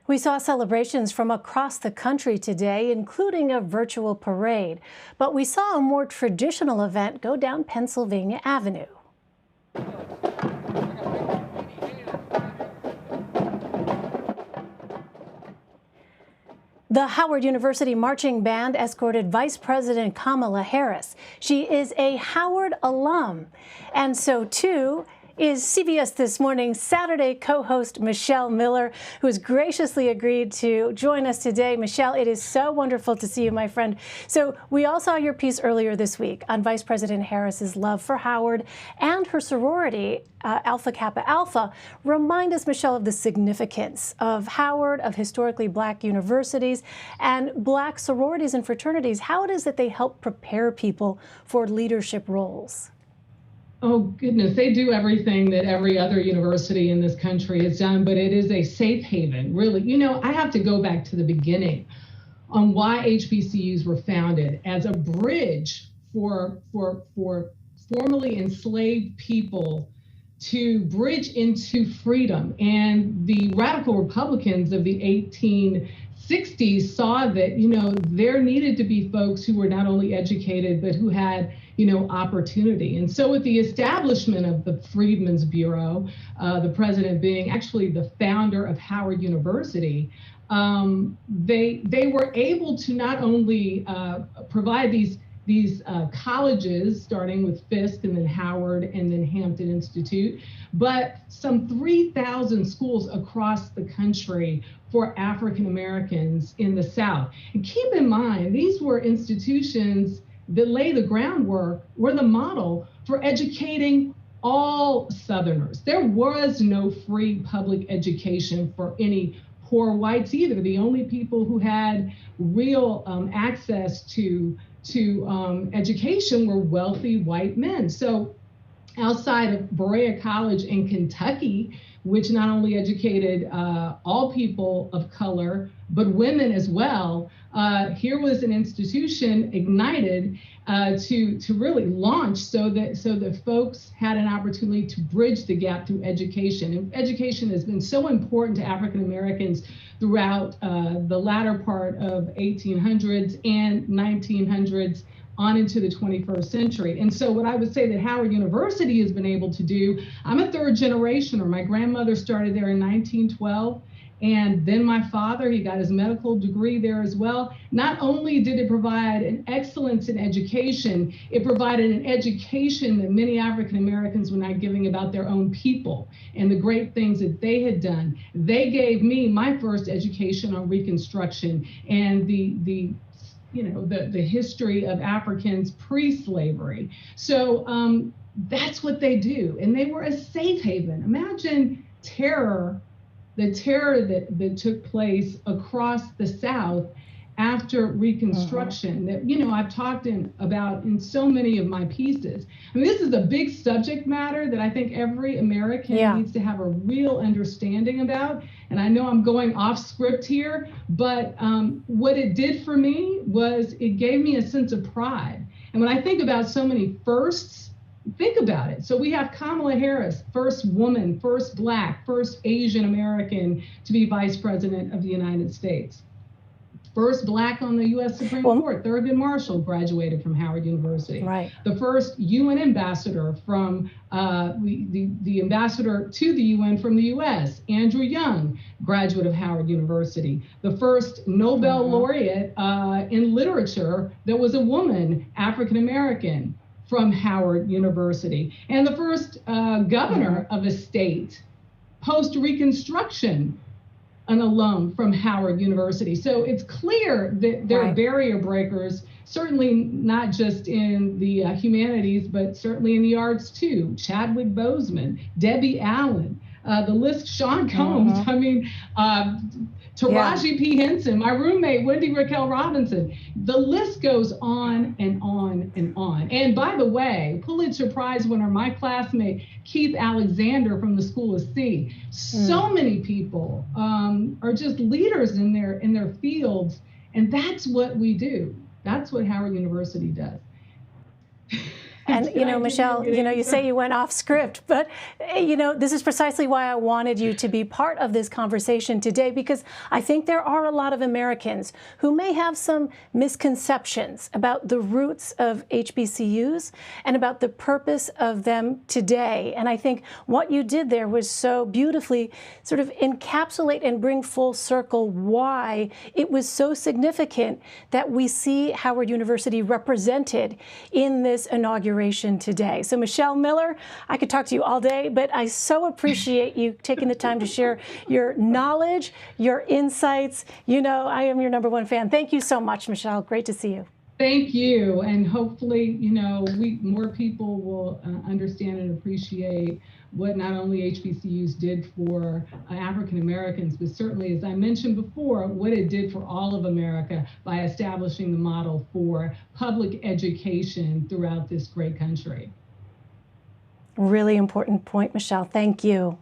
We saw celebrations from across the country today, including a virtual parade. But we saw a more traditional event go down Pennsylvania Avenue. The Howard University Marching Band escorted Vice President Kamala Harris. She is a Howard alum, and so too is CBS This Morning Saturday co-host Michelle Miller, who has graciously agreed to join us today. Michelle, it is so wonderful to see you, my friend. So we all saw your piece earlier this week on Vice President Harris's love for Howard and her sorority, Alpha Kappa Alpha. Remind us, Michelle, of the significance of Howard, of historically Black universities, and Black sororities and fraternities. How it is that they help prepare people for leadership roles. Oh, goodness, they do everything that every other university in this country has done, but it is a safe haven, really. You know, I have to go back to the beginning on why HBCUs were founded as a bridge for formerly enslaved people to bridge into freedom. And the radical Republicans of the 1860s saw that, you know, there needed to be folks who were not only educated, but who had, you know, opportunity. And so with the establishment of the Freedmen's Bureau, the president being actually the founder of Howard University, they were able to not only provide these colleges, starting with Fisk and then Howard and then Hampton Institute, but some 3,000 schools across the country for African Americans in the South. And keep in mind, these were institutions that lay the groundwork, were the model for educating all Southerners. There was no free public education for any poor whites either. The only people who had real access to education were wealthy white men. So outside of Berea College in Kentucky, which not only educated all people of color, but women as well, here was an institution ignited to really launch so that folks had an opportunity to bridge the gap through education. And education has been so important to African Americans throughout the latter part of 1800s and 1900s on into the 21st century. And so what I would say that Howard University has been able to do, I'm a third generationer. My grandmother started there in 1912. And then my father, he got his medical degree there as well. Not only did it provide an excellence in education, it provided an education that many African Americans were not giving about their own people and the great things that they had done. They gave me my first education on Reconstruction and the history of Africans pre-slavery. So that's what they do. And they were a safe haven. Imagine the terror that took place across the South after Reconstruction that, you know, I've talked about in so many of my pieces. I mean, this is a big subject matter that I think every American needs to have a real understanding about. And I know I'm going off script here, but what it did for me was it gave me a sense of pride. And when I think about so many firsts, think about it. So we have Kamala Harris, first woman, first Black, first Asian American to be Vice President of the United States. First Black on the U.S. Supreme Court, Thurgood Marshall graduated from Howard University. Right. The first UN ambassador from the ambassador to the UN from the U.S., Andrew Young, graduate of Howard University. The first Nobel laureate in literature that was a woman, African American, from Howard University, and the first governor of a state post-Reconstruction, an alum from Howard University. So it's clear that there are barrier breakers, certainly not just in the humanities, but certainly in the arts too. Chadwick Boseman, Debbie Allen, the list, Sean Combs, I mean, Taraji P. Henson, my roommate, Wendy Raquel Robinson. The list goes on and on and on. And by the way, Pulitzer Prize winner, my classmate, Keith Alexander from the School of C. So many people are just leaders in their fields. And that's what we do. That's what Howard University does. And, you know, Michelle, you know, you say you went off script, but, you know, this is precisely why I wanted you to be part of this conversation today, because I think there are a lot of Americans who may have some misconceptions about the roots of HBCUs and about the purpose of them today. And I think what you did there was so beautifully sort of encapsulate and bring full circle why it was so significant that we see Howard University represented in this inauguration today. So Michelle Miller, I could talk to you all day, but I so appreciate you taking the time to share your knowledge, your insights. You know, I am your #1 fan. Thank you so much, Michelle. Great to see you. Thank you. And hopefully, you know, more people will understand and appreciate what not only HBCUs did for African Americans, but certainly, as I mentioned before, what it did for all of America by establishing the model for public education throughout this great country. Really important point, Michelle. Thank you.